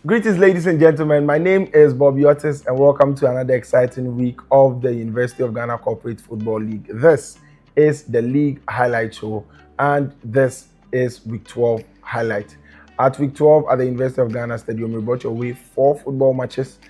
Greetings, ladies and gentlemen. My name is Bobby Otis, and welcome to another exciting week of the University of Ghana Corporate Football League. This is the league highlight show, and this is week 12 highlight. At week 12 at the University of Ghana Stadium, we brought your way 4 football matches,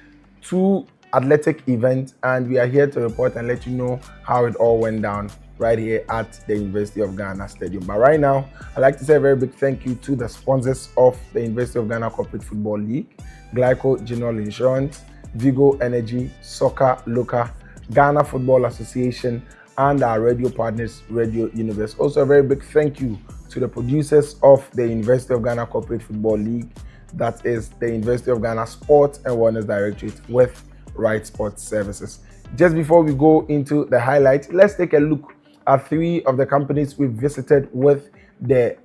2 athletic events, and we are here to report and let you know how it all went down right here at the University of Ghana Stadium. But right now, I'd like to say a very big thank you to the sponsors of the University of Ghana Corporate Football League: Glyco General Insurance, Vigo Energy, Soccer Loca, Ghana Football Association, and our radio partners, Radio Universe. Also, a very big thank you to the producers of the University of Ghana Corporate Football League, that is the University of Ghana Sports and Wellness Directorate with Right Sports Services. Just before we go into the highlight, let's take a look at 3 of the companies we visited with the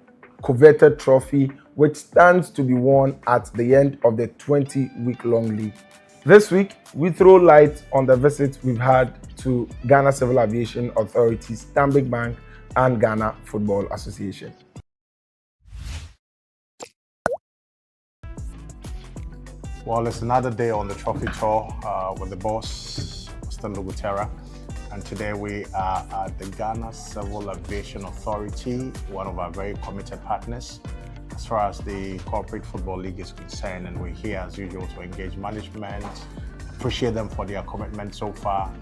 coveted trophy, which stands to be won at the end of the 20-week-long league. This week, we throw light on the visits we've had to Ghana Civil Aviation Authority, Stanbic Bank, and Ghana Football Association. Well, it's another day on the trophy tour with the boss, Stanley Gutera. And today we are at the Ghana Civil Aviation Authority, one of our very committed partners as far as the Corporate Football League is concerned. And we're here as usual to engage management, appreciate them for their commitment so far,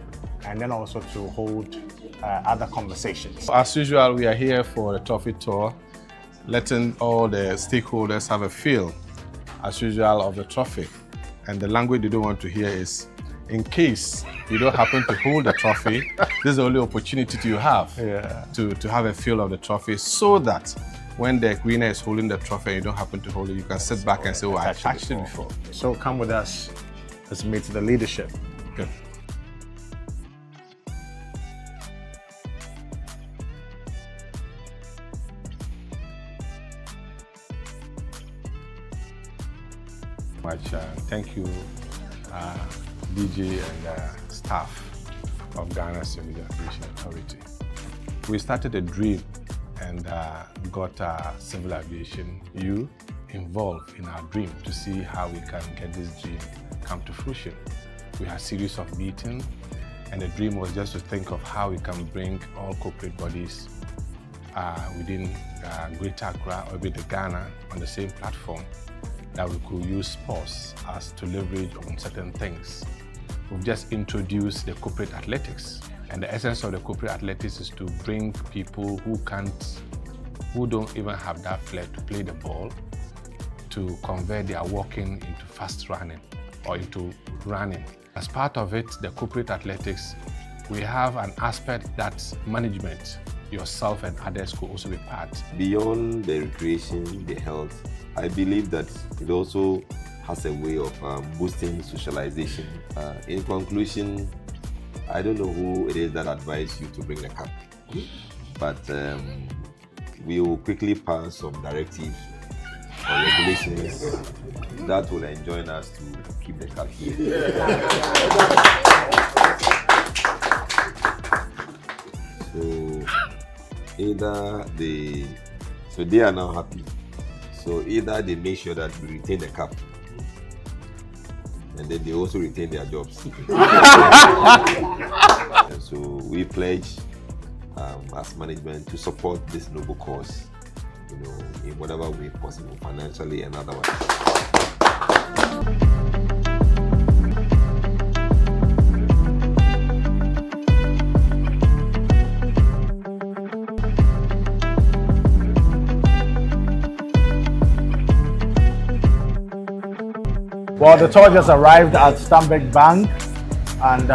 and then also to hold other conversations. As usual, we are here for the trophy tour, letting all the stakeholders have a feel, as usual, of the trophy. And the language they don't want to hear is, in case you don't happen to hold the trophy, this is the only opportunity you have to have a feel of the trophy, so that when the winner is holding the trophy and you don't happen to hold it, you can sit back and say, oh, I touched it before. So come with us, let's meet the leadership. Okay. Thank you, DJ and staff of Ghana Civil Aviation Authority. We started a dream and got Civil Aviation U involved in our dream to see how we can get this dream come to fruition. We had a series of meetings, and the dream was just to think of how we can bring all corporate bodies within Greater Accra or the Ghana on the same platform, that we could use sports as to leverage on certain things. We've just introduced the corporate athletics, and the essence of the corporate athletics is to bring people who don't even have that flair to play the ball, to convert their walking into fast running or into running. As part of it, the corporate athletics, we have an aspect that management, yourself and others, could also be part. Beyond the recreation, the health, I believe that it also has a way of boosting socialization. In conclusion, I don't know who it is that advised you to bring the cup, but we will quickly pass some directives or regulations that will enjoin us to keep the cup here. So they are now happy. So either they make sure that we retain the cup, and then they also retain their jobs. And so we pledge as management to support this noble cause, in whatever way possible, financially and otherwise. Well, the tour just arrived at Stanbic Bank, and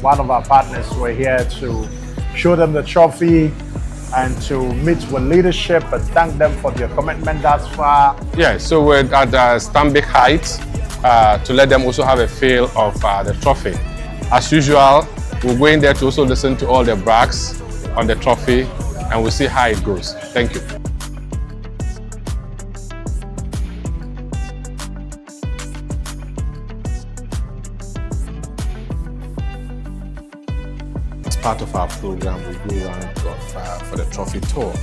one of our partners were here to show them the trophy and to meet with leadership and thank them for their commitment thus far. Yeah, so we're at Stanbic Heights to let them also have a feel of the trophy. As usual, we're going there to also listen to all the brags on the trophy, and we'll see how it goes. Thank you. Part of our program, we go around for the trophy tour,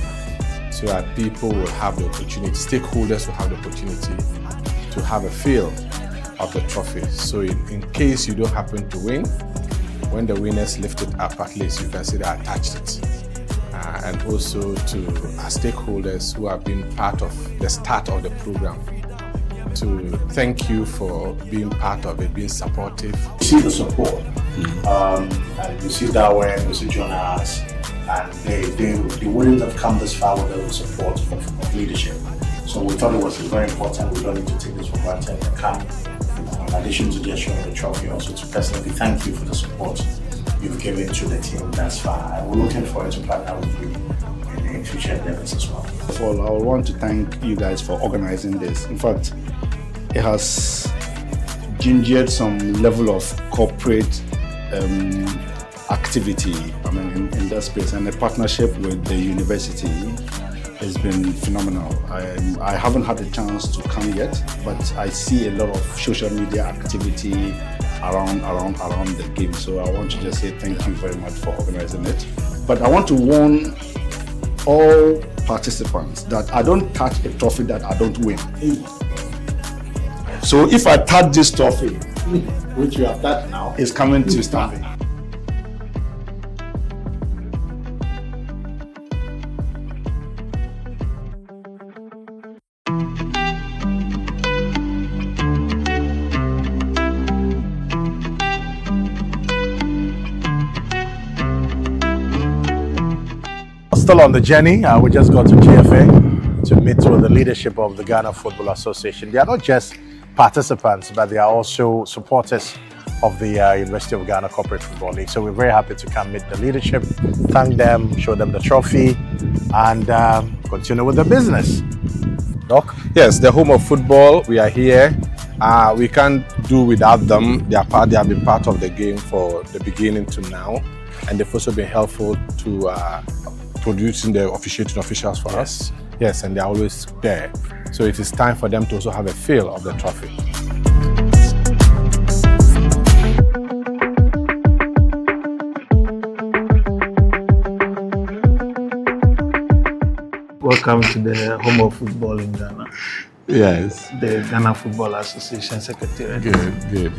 so that people will have the opportunity, stakeholders will have the opportunity to have a feel of the trophy. So in case you don't happen to win, when the winners lift it up, at least you can see they attached it. And also to our stakeholders who have been part of the start of the program, to thank you for being part of it, being supportive. You see the support, and you see Darwin, you see Jonas, and they wouldn't have come this far without the support of leadership. So we thought it was very important. We don't need to take this for granted and come, in addition to just showing the trophy, also to personally thank you for the support you've given to the team thus far. And we're looking forward to partner with you in future endeavors as well. First of all, I want to thank you guys for organizing this. In fact, it has gingered some level of corporate activity, in that space, and the partnership with the university has been phenomenal. I haven't had the chance to come yet, but I see a lot of social media activity around the game. So I want to just say thank you very much for organizing it. But I want to warn all participants that I don't touch a trophy that I don't win. So if I touch this trophy, Which you have touched now, it's coming to Stanley. Still on the journey, we just got to GFA to meet with the leadership of the Ghana Football Association. They are not just participants, but they are also supporters of the University of Ghana Corporate Football League. So we're very happy to come meet the leadership, thank them, show them the trophy, and continue with the business. Doc? Yes, the home of football, we are here. We can't do without them. They have been part of the game for the beginning to now, and they've also been helpful to producing the officiating officials for us. Yes, and they're always there. So it is time for them to also have a feel of the trophy. Welcome to the home of football in Ghana, Yes. the Ghana Football Association Secretariat. Good.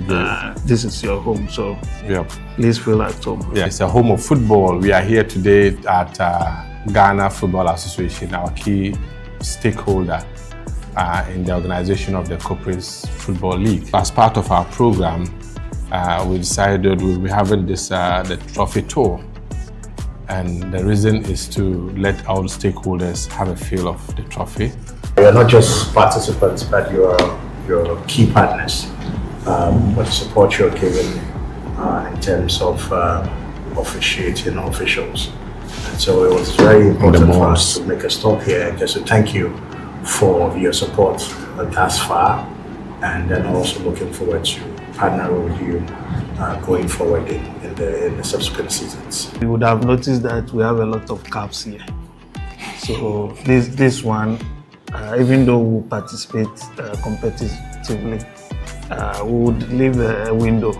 This is your home, so Yeah. please feel at home. Yeah, it's a home of football. We are here today at Ghana Football Association, our key stakeholder in the organization of the Corporate Football League. As part of our program, we decided we'll be having this the trophy tour. And the reason is to let all stakeholders have a feel of the trophy. You're not just participants, but you're key partners with the support you're giving in terms of officiating officials. And so it was very important for us to make a stop here and just to thank you for your support thus far, and then also looking forward to partnering with you going forward in the subsequent seasons. You would have noticed that we have a lot of caps here. So this one, even though we participate competitively, we would leave a window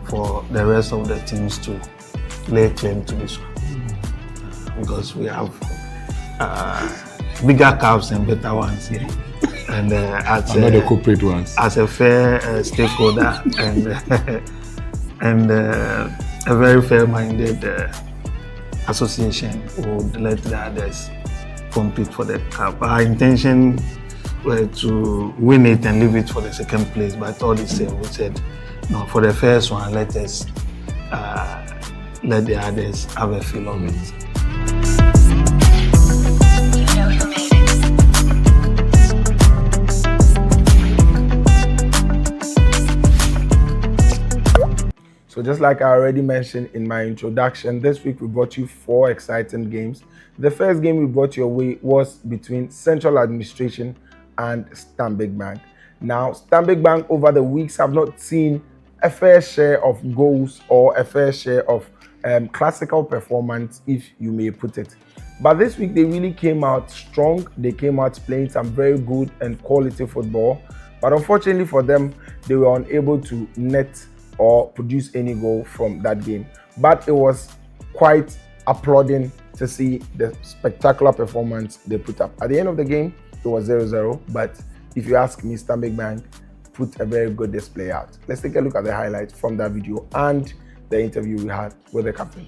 for the rest of the teams to lay claim to this one. Because we have bigger caps and better ones here. And Not the corporate ones. as a fair stakeholder and a very fair-minded association would let the others compete for the cup. Our intention were to win it and leave it for the second place, but all the same, we said, no, for the first one, let us let the others have a feel of it. So just like I already mentioned in my introduction, this week we brought you 4 exciting games. The first game we brought your way was between Central Administration and Stanbic Bank. Now, Stanbic Bank over the weeks have not seen a fair share of goals or a fair share of classical performance, if you may put it. But this week they really came out strong. They came out playing some very good and quality football. But unfortunately for them, they were unable to net or produce any goal from that game. But it was quite applauding to see the spectacular performance they put up. At the end of the game, it was 0-0, but if you ask me, Stanbic Bank put a very good display out. Let's take a look at the highlights from that video and the interview we had with the captain.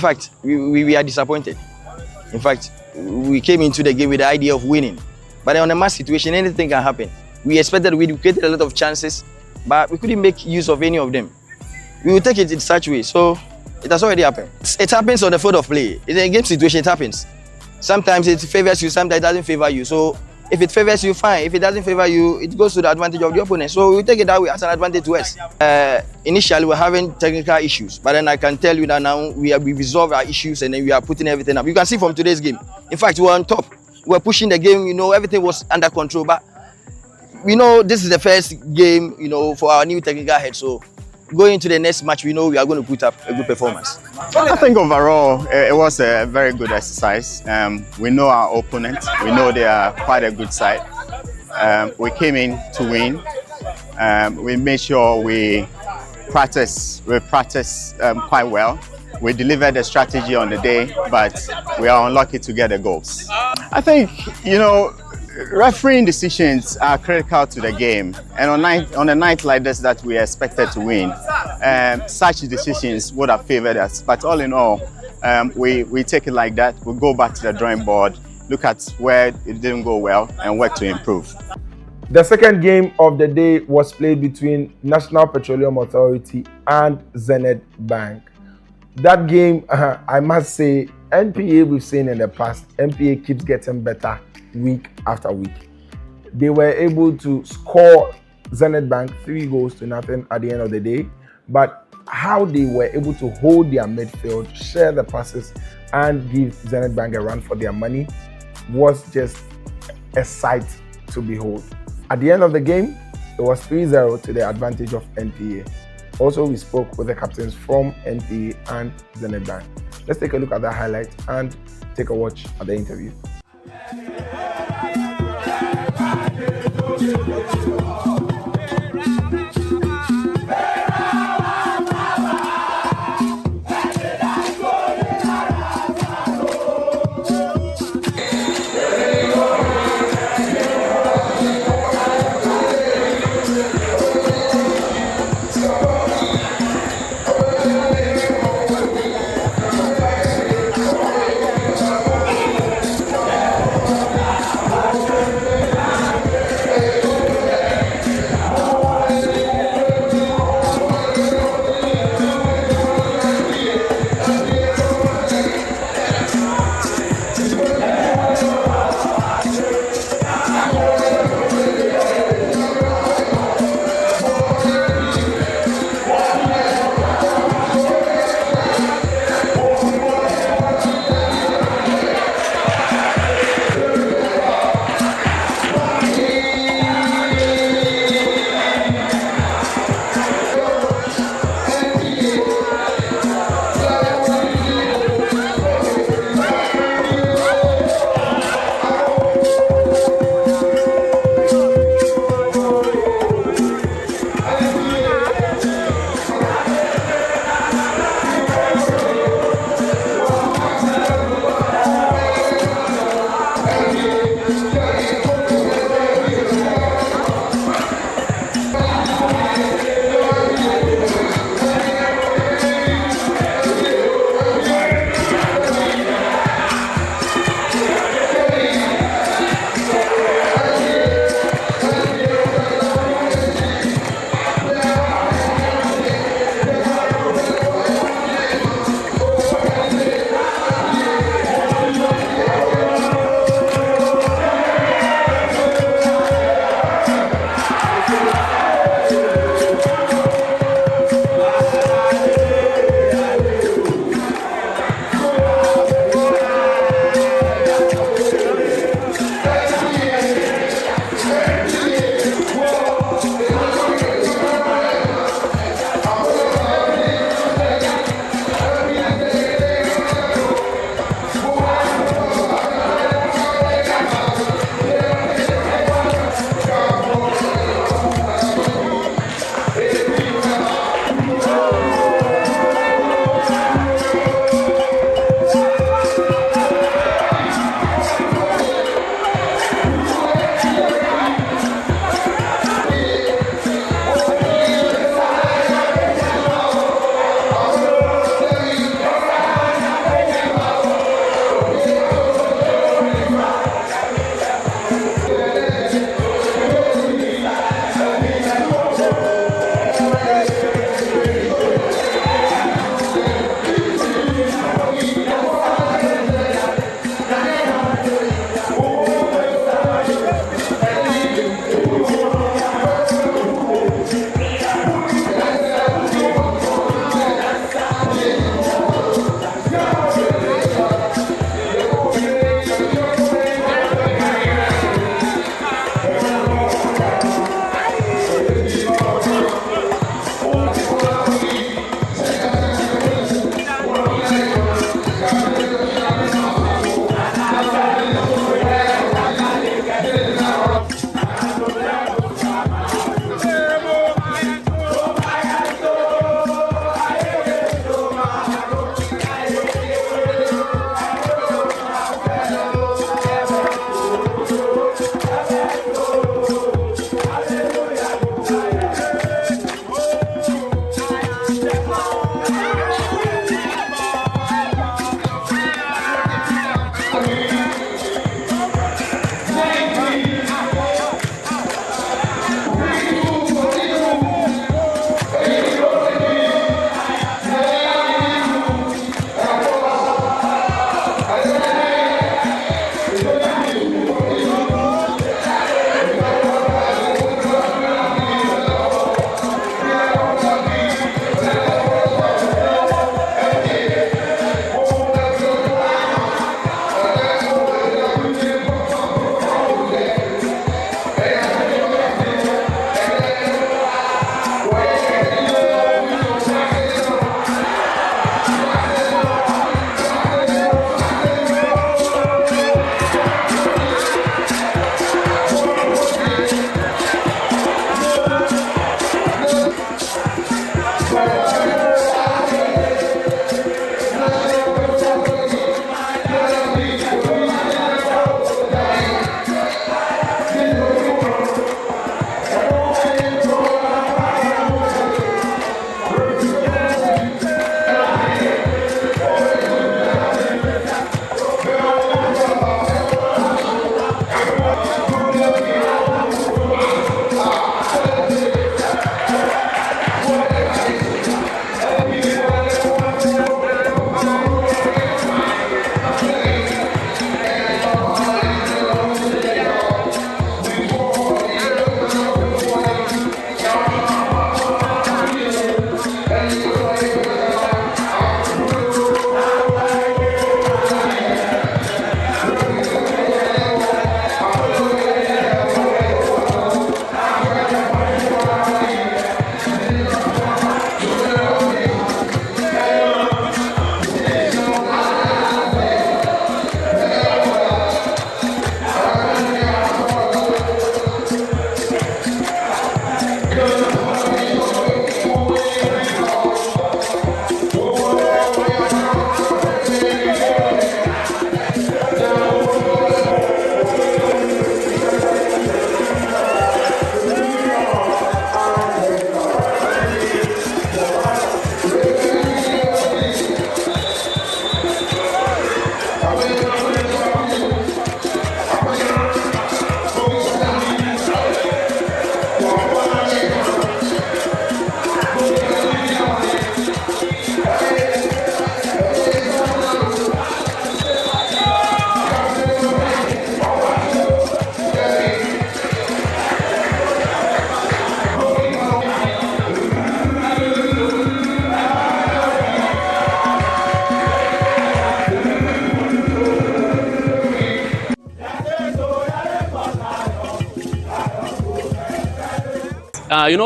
fact, we are disappointed. In fact, we came into the game with the idea of winning. But on a match situation, anything can happen. We expected, we created a lot of chances, but we couldn't make use of any of them. We will take it in such a way. So it has already happened. It happens on the field of play. In a game situation, it happens. Sometimes it favors you, sometimes it doesn't favor you. So if it favors you, fine. If it doesn't favor you, it goes to the advantage of the opponent. So we take it that way as an advantage to us. Initially, we're having technical issues, but then I can tell you that now we resolved our issues and then we are putting everything up. You can see from today's game. In fact, we were on top. We were pushing the game. Everything was under control. But we know this is the first game, for our new technical head. So going into the next match, we know we are going to put up a good performance. I think overall it was a very good exercise. We know our opponent. We know they are quite a good side. We came in to win. We made sure we practice quite well. We delivered the strategy on the day, but we are unlucky to get the goals. I think, refereeing decisions are critical to the game, and on a night like this that we expected to win, such decisions would have favored us. But all in all, we take it like that. We go back to the drawing board, look at where it didn't go well, and work to improve. The second game of the day was played between National Petroleum Authority and Zenith Bank. That game, I must say, NPA we've seen in the past, NPA keeps getting better week after week. They were able to score Zenith Bank 3-0 at the end of the day, but how they were able to hold their midfield, share the passes, and give Zenith Bank a run for their money was just a sight to behold. At the end of the game, it was 3-0 to the advantage of NPA. Also, we spoke with the captains from NPA and Zenith Bank. Let's take a look at that highlight and take a watch at the interview.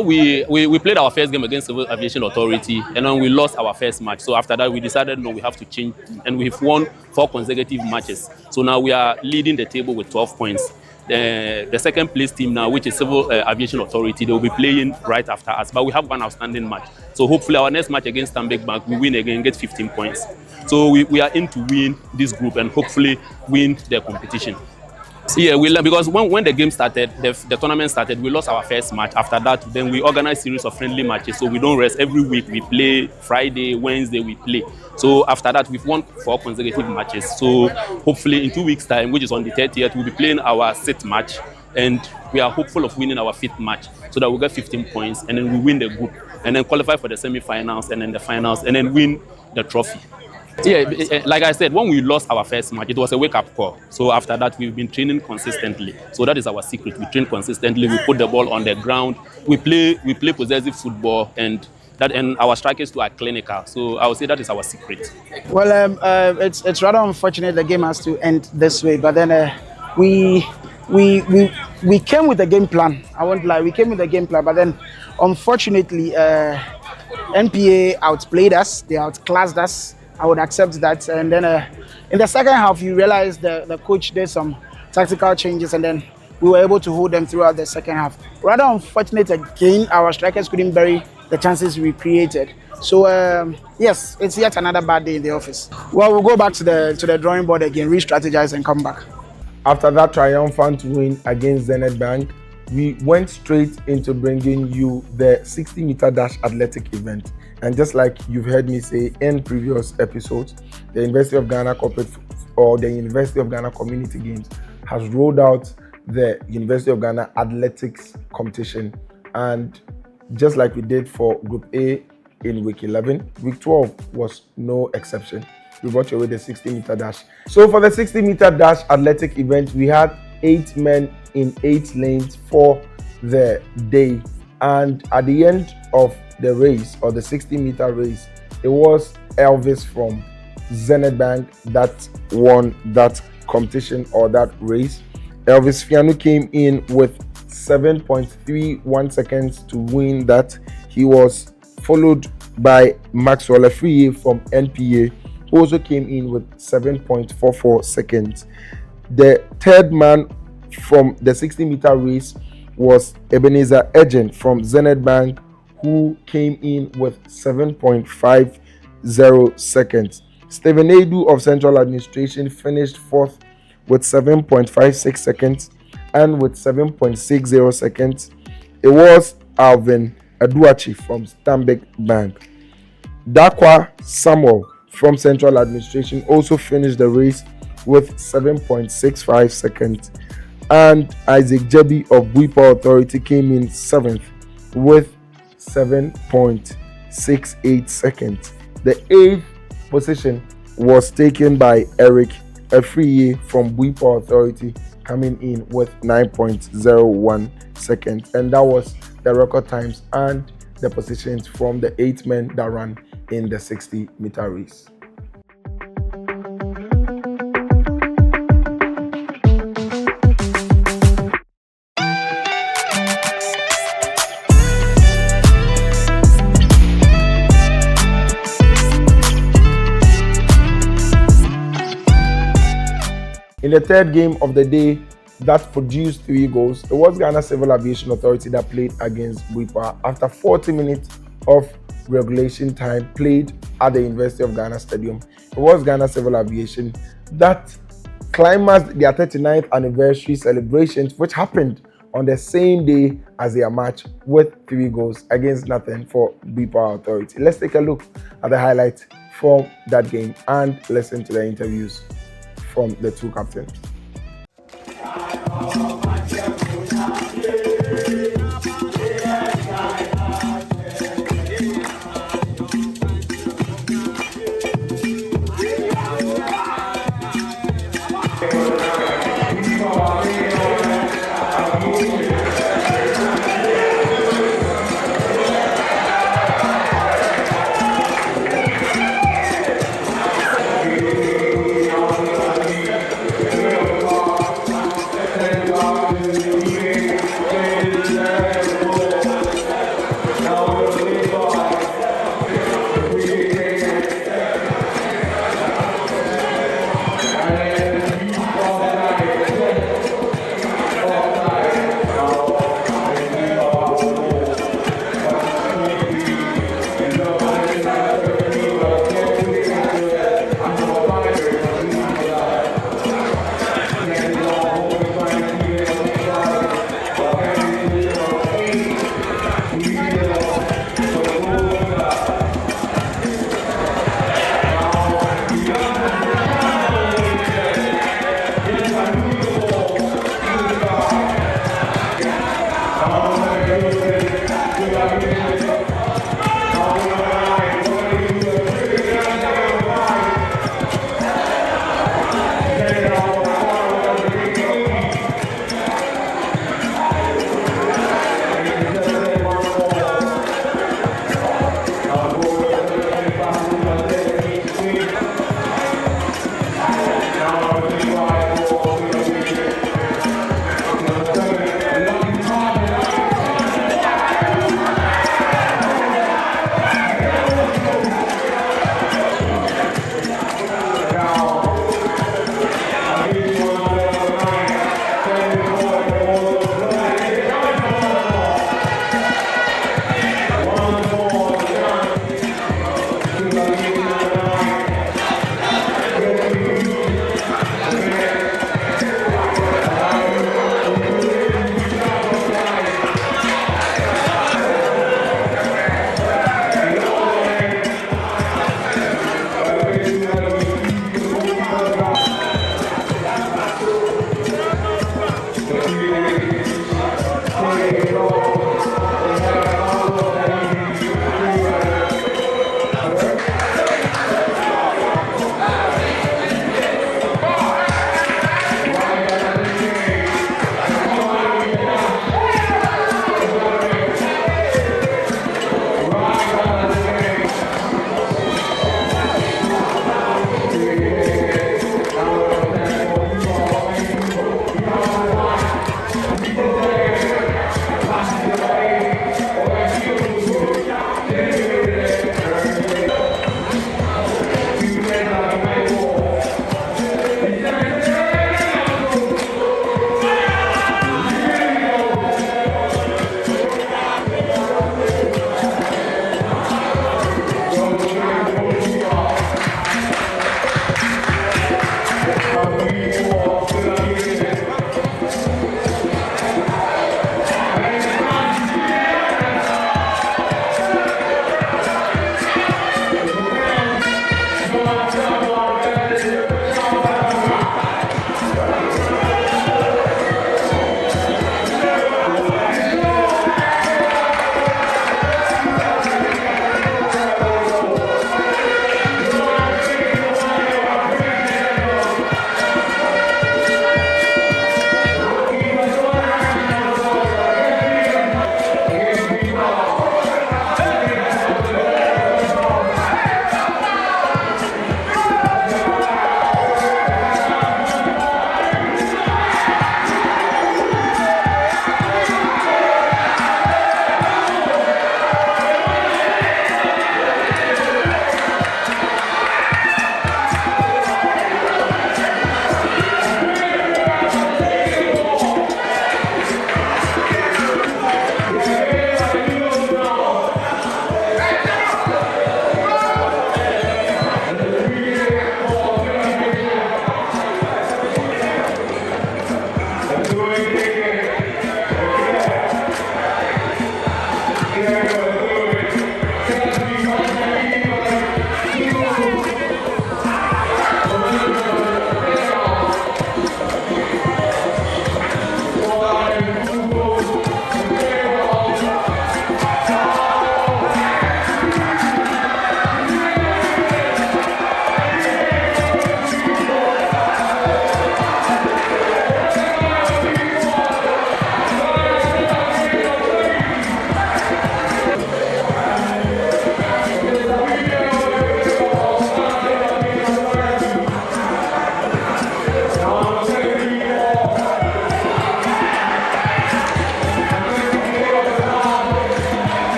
we played our first game against Civil Aviation Authority, and then we lost our first match. So after that, we decided, no, we have to change, and we've won 4 consecutive matches. So now we are leading the table with 12 points. The second place team now, which is Civil Aviation Authority, they will be playing right after us, but we have one outstanding match. So hopefully our next match against Stanbic Bank, we win again, get 15 points. So we are in to win this group and hopefully win the competition. Yeah, we learned because when the game started, the tournament started, we lost our first match. After that, then we organized series of friendly matches. So we don't rest. Every week we play. Friday, Wednesday we play. So after that, we've won 4 consecutive matches. So hopefully in 2 weeks' time, which is on the 30th, we'll be playing our 6th match. And we are hopeful of winning our 5th match so that we'll get 15 points and then we win the group and then qualify for the semi-finals and then the finals and then win the trophy. Yeah, like I said, when we lost our first match, it was a wake-up call. So after that, we've been training consistently. So that is our secret. We train consistently. We put the ball on the ground. We play possessive football, and our strikers too are clinical. So I would say that is our secret. Well, it's rather unfortunate the game has to end this way. But then we came with a game plan. I won't lie, we came with a game plan. But then, unfortunately, NPA outplayed us. They outclassed us. I would accept that. And then in the second half, you realize the coach did some tactical changes, and then we were able to hold them throughout the second half. Rather unfortunate again, our strikers couldn't bury the chances we created. So yes, it's yet another bad day in the office. Well, we'll go back to the drawing board again, re-strategize and come back. After that triumphant win against Zenith Bank, we went straight into bringing you the 60-meter dash athletic event. And just like you've heard me say in previous episodes, the University of Ghana Community Games has rolled out the University of Ghana Athletics competition. And just like we did for Group A in Week 11, Week 12 was no exception. We brought you with the 60-meter dash. So for the 60-meter dash athletic event, we had 8 men in 8 lanes for the day. And at the end of the race, or the 60-meter race, it was Elvis from Zenith Bank that won that competition or that race. Elvis Fianu came in with 7.31 seconds to win that. He was followed by Maxwell Afriye from NPA, who also came in with 7.44 seconds. The third man from the 60-meter race was Ebenezer Agent from Zenith Bank, who came in with 7.50 seconds. Stephen Edu of Central Administration finished 4th with 7.56 seconds, and with 7.60 seconds, it was Alvin Aduachi from Stanbic Bank. Dakwa Samuel from Central Administration also finished the race with 7.65 seconds, and Isaac Jebi of Buipa Authority came in 7th with 7.68 seconds. The 8th position was taken by Eric Afriye from Buipa Authority, coming in with 9.01 seconds, and that was the record times and the positions from the 8 men that ran in the 60-meter race. In the third game of the day that produced 3 goals, it was Ghana Civil Aviation Authority that played against Buipa after 40 minutes of regulation time played at the University of Ghana Stadium. It was Ghana Civil Aviation that climaxed their 39th anniversary celebrations, which happened on the same day as their match, with 3 goals against nothing for Buipa Authority. Let's take a look at the highlights from that game and listen to the interviews from the 2 captains.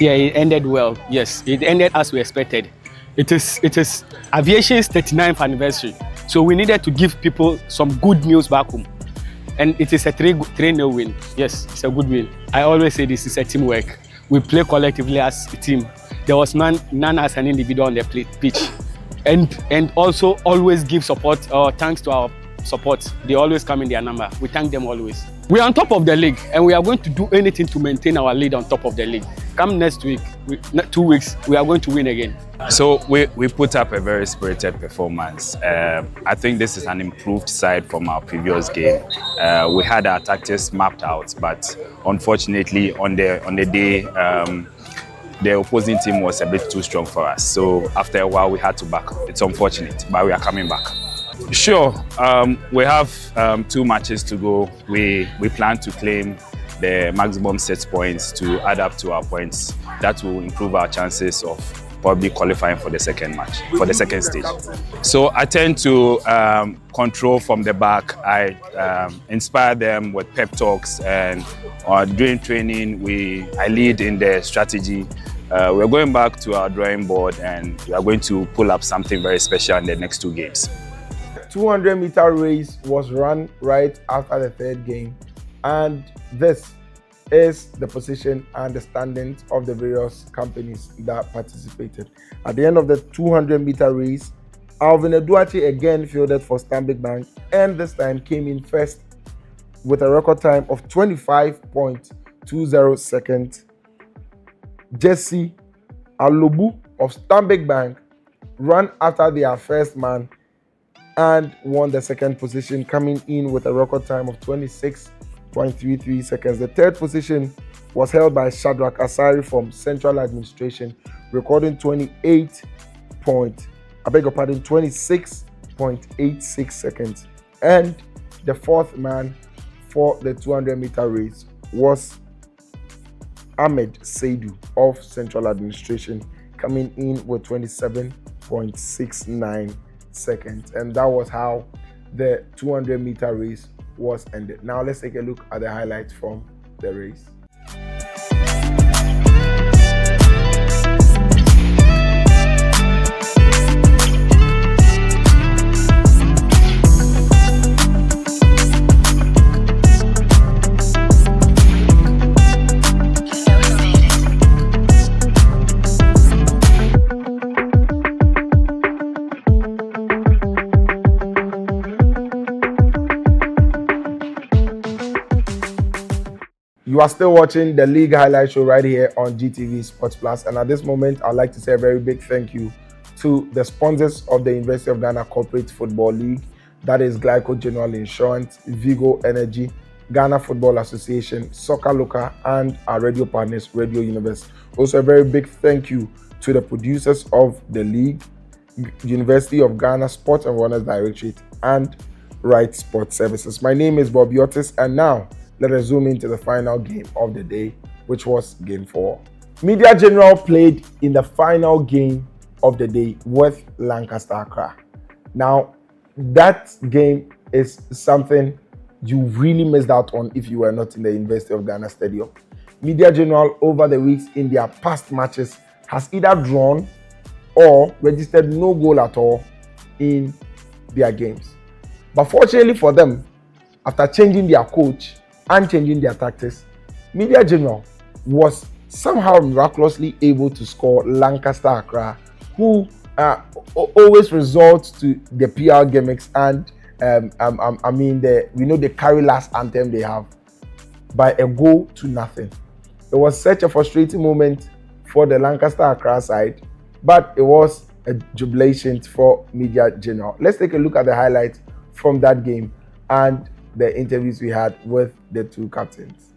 Yeah, it ended well. Yes, it ended as we expected. It is aviation's 39th anniversary, so we needed to give people some good news back home, and it is a 3-0 win. Yes, it's a good win. I always say this is a teamwork. We play collectively as a team. There was none as an individual on the pitch, and also always give support or thanks to our support. They always come in their number. We thank them always. We are on top of the league, and we are going to do anything to maintain our lead on top of the league. Come next week, 2 weeks, we are going to win again. So we put up a very spirited performance. I think this is an improved side from our previous game. We had our tactics mapped out, but unfortunately on the day, the opposing team was a bit too strong for us. So after a while, we had to back. It's unfortunate, but we are coming back. Sure, we have 2 matches to go. We plan to claim the maximum 6 points to add up to our points. That will improve our chances of probably qualifying for the second match, for the second stage. So I tend to control from the back. I inspire them with pep talks, and during training, I lead in the strategy. We're going back to our drawing board, and we are going to pull up something very special in the next 2 games. 200-meter race was run right after the 3rd game, and this is the position and the standings of the various companies that participated. At the end of the 200-meter race, Alvin Eduache again fielded for Stanbic Bank, and this time came in first with a record time of 25.20 seconds. Jesse Alobu of Stanbic Bank ran after their first man and won the 2nd position, coming in with a record time of 26.33 seconds. The 3rd position was held by Shadrach Asari from Central Administration, recording 26.86 seconds. And the 4th man for the 200-meter race was Ahmed Seidu of Central Administration, coming in with 27.69 seconds. And that was how the 200-meter race was ended. Now let's take a look at the highlights from the race. You are still watching the League Highlight Show right here on GTV Sports Plus. And at this moment, I'd like to say a very big thank you to the sponsors of the University of Ghana Corporate Football League. That is Glyco General Insurance, Vigo Energy, Ghana Football Association, Soccer Local, and our radio partners, Radio Universe. Also, a very big thank you to the producers of the league, University of Ghana Sports and Wellness Directorate, and Right Sports Services. My name is Bobby Otis, and now let us zoom into the final game of the day, which was Game 4. Media General played in the final game of the day with Lancaster Accra. Now, that game is something you really missed out on if you were not in the University of Ghana Stadium. Media General, over the weeks in their past matches, has either drawn or registered no goal at all in their games. But fortunately for them, after changing their coach and changing their tactics, Media General was somehow miraculously able to score Lancaster Accra, who always resort to the PR gimmicks and we know the carry last anthem they have, by a goal to nothing. It was such a frustrating moment for the Lancaster Accra side, but it was a jubilation for Media General. Let's take a look at the highlights from that game and the interviews we had with the 2 captains.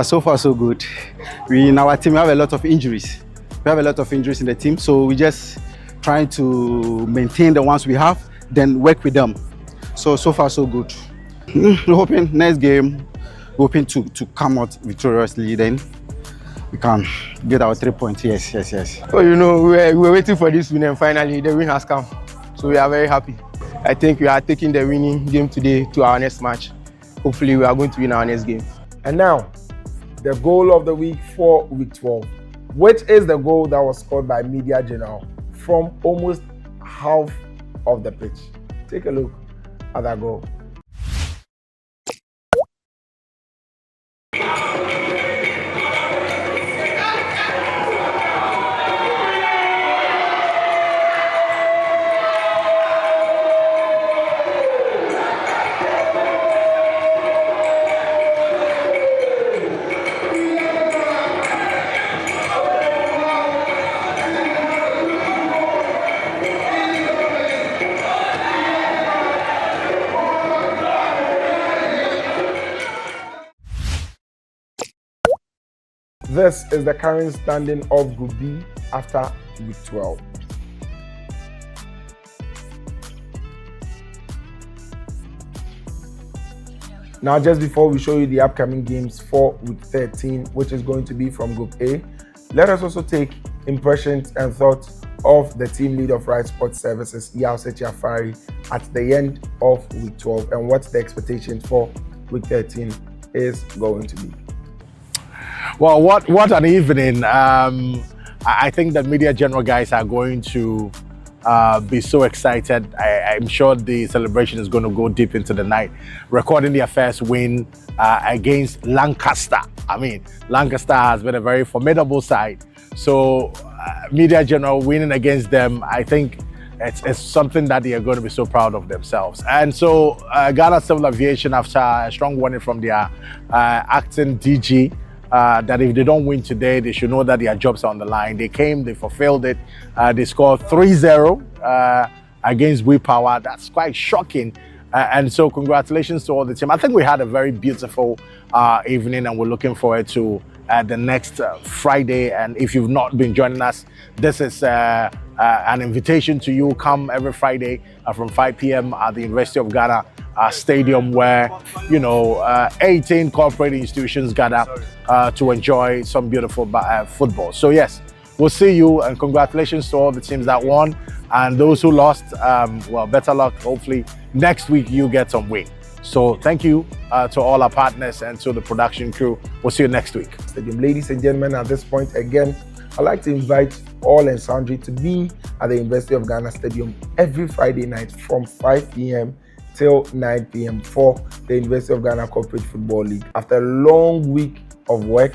So far so good. We in our team have a lot of injuries. We have a lot of injuries in the team, so we just trying to maintain the ones we have, then work with them. So far so good. We're hoping next game, we're hoping to come out victoriously. Then we can get our 3 points. Yes. So you know, we were waiting for this win, and finally the win has come. So we are very happy. I think we are taking the winning game today to our next match. Hopefully we are going to win our next game. And now, the goal of the week for week 12, which is the goal that was scored by Media General from almost half of the pitch. Take a look at that goal. This is the current standing of Group B after week 12. Now, just before we show you the upcoming games for week 13, which is going to be from Group A, let us also take impressions and thoughts of the team lead of Right Sports Services, Yao Afari, at the end of week 12 and what the expectation for week 13 is going to be. Well, what an evening. I think that Media General guys are going to be so excited. I'm sure the celebration is going to go deep into the night. Recording their first win against Lancaster. I mean, Lancaster has been a very formidable side. So Media General winning against them, I think it's something that they are going to be so proud of themselves. And so Ghana Civil Aviation, after a strong warning from their acting DG, that if they don't win today, they should know that their jobs are on the line. They came, they fulfilled it. They scored 3-0 against We Power. That's quite shocking. And so congratulations to all the team. I think we had a very beautiful evening, and we're looking forward to the next Friday. And if you've not been joining us, this is an invitation to you. Come every Friday from 5 p.m. at the University of Ghana Stadium, where 18 corporate institutions gather to enjoy some beautiful football. So yes, we'll see you, and congratulations to all the teams that won, and those who lost, well, better luck. Hopefully next week you get some win. So thank you to all our partners and to the production crew. We'll see you next week. Stadium. Ladies and gentlemen, at this point again, I'd like to invite all and sundry to be at the University of Ghana Stadium every Friday night from 5 p.m. till 9 p.m. for the University of Ghana Corporate Football League. After a long week of work,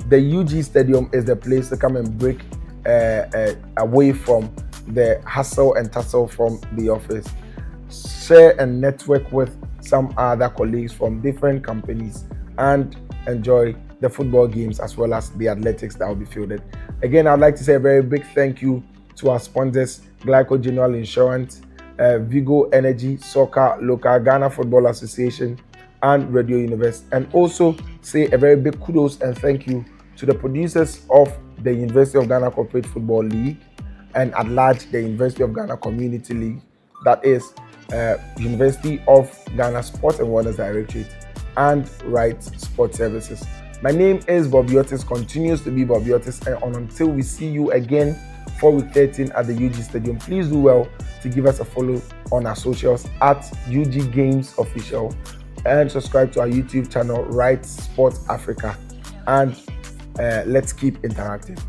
the UG Stadium is the place to come and break away from the hustle and tussle from the office. Share and network with some other colleagues from different companies and enjoy the football games as well as the athletics that will be fielded. Again, I'd like to say a very big thank you to our sponsors, Glyco General Insurance, Vigo Energy, Soccer, Local Ghana Football Association, and Radio Universe. And also say a very big kudos and thank you to the producers of the University of Ghana Corporate Football League and at large the University of Ghana Community League, that is University of Ghana Sports and Wellness Directorate and Right Sports Services. My name is Bobby Otis, continues to be Bobby Otis, and until we see you again for week 13 at the UG Stadium, please do well to give us a follow on our socials at UG Games Official and subscribe to our YouTube channel, Right Sports Africa, and let's keep interactive.